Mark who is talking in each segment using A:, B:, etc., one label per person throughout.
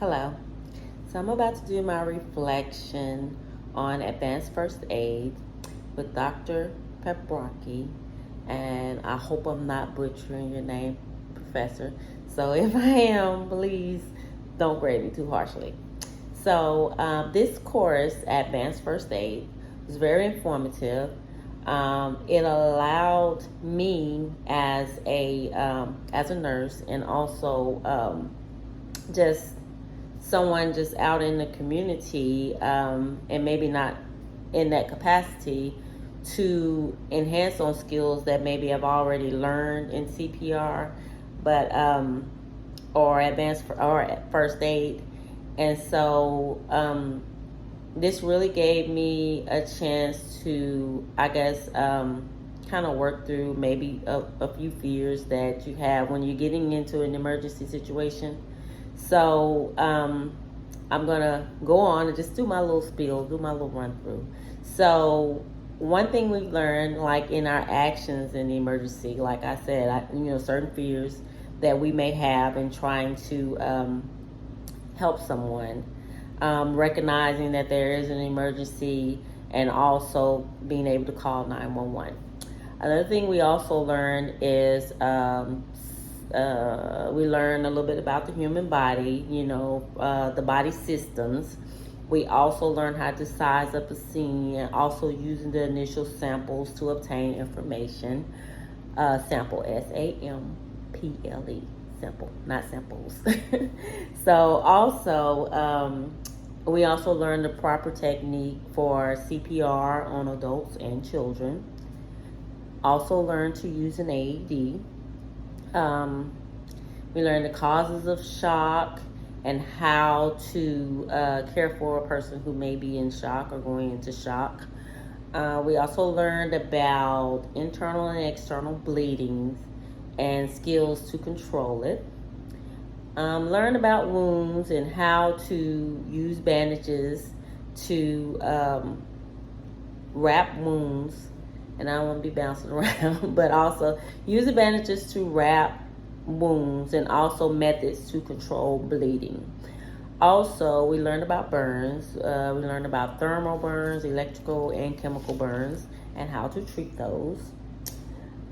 A: Hello. So I'm about to do my reflection on advanced first aid with Dr. Peprocki, and I hope I'm not butchering your name, Professor. So if I am, please don't grade me too harshly. So this course, Advanced First Aid, was very informative. It allowed me as a nurse, and also just someone just out in the community, and maybe not in that capacity, to enhance on skills that maybe I've already learned in CPR, but or advanced or first aid. And so this really gave me a chance to, I guess, kind of work through maybe a few fears that you have when you're getting into an emergency situation. So I'm gonna go on and just do my little spiel, do my little run through. So one thing we've learned, like in our actions in the emergency, like I said, certain fears that we may have in trying to help someone, recognizing that there is an emergency, and also being able to call 911. Another thing we also learned is we learn a little bit about the human body, the body systems. We also learn how to size up a scene, and also using the initial samples to obtain information. Sample, SAMPLE, simple, not samples. So also, we also learn the proper technique for CPR on adults and children. Also learn to use an AED. We learn the causes of shock and how to care for a person who may be in shock or going into shock. We also learned about internal and external bleedings and skills to control it. Learn about wounds and how to use bandages to wrap wounds. And I don't want to be bouncing around, but also use the bandages to wrap wounds, and also methods to control bleeding. Also, we learned about burns. We learned about thermal burns, electrical and chemical burns, and how to treat those.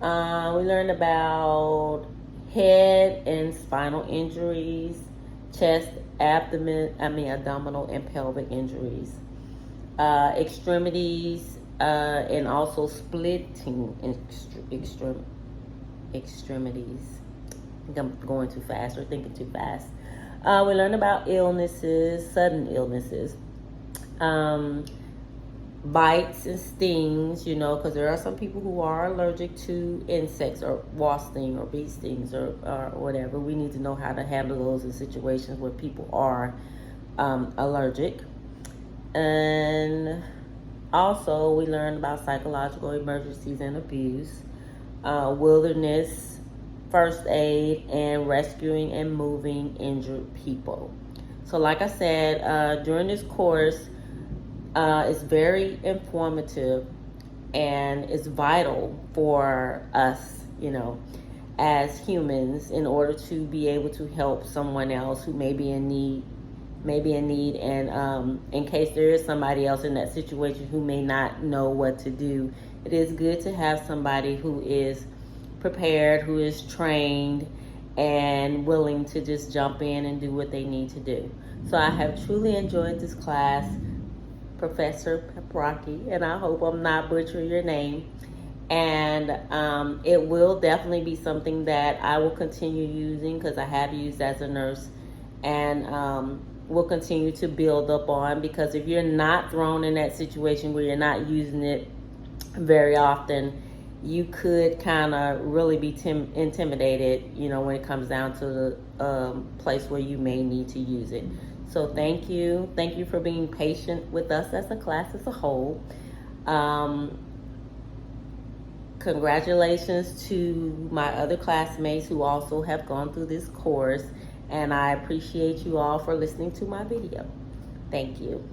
A: We learned about head and spinal injuries, chest, abdominal and pelvic injuries, extremities, and also splitting extremities. I think I'm going too fast or thinking too fast. We learned about illnesses, sudden illnesses, bites and stings, because there are some people who are allergic to insects or wasp sting or bee stings or whatever. We need to know how to handle those in situations where people are allergic. And also, we learned about psychological emergencies and abuse, wilderness, first aid, and rescuing and moving injured people. So like I said, during this course, it's very informative, and it's vital for us, as humans, in order to be able to help someone else who may be in need, and in case there is somebody else in that situation who may not know what to do, it is good to have somebody who is prepared, who is trained, and willing to just jump in and do what they need to do. So I have truly enjoyed this class, Professor Peprocki, and I hope I'm not butchering your name. And it will definitely be something that I will continue using, because I have used as a nurse, and will continue to build up on, because if you're not thrown in that situation where you're not using it very often, you could kind of really be intimidated, when it comes down to the place where you may need to use it. So thank you for being patient with us as a class as a whole. Congratulations to my other classmates who also have gone through this course, and I appreciate you all for listening to my video. Thank you.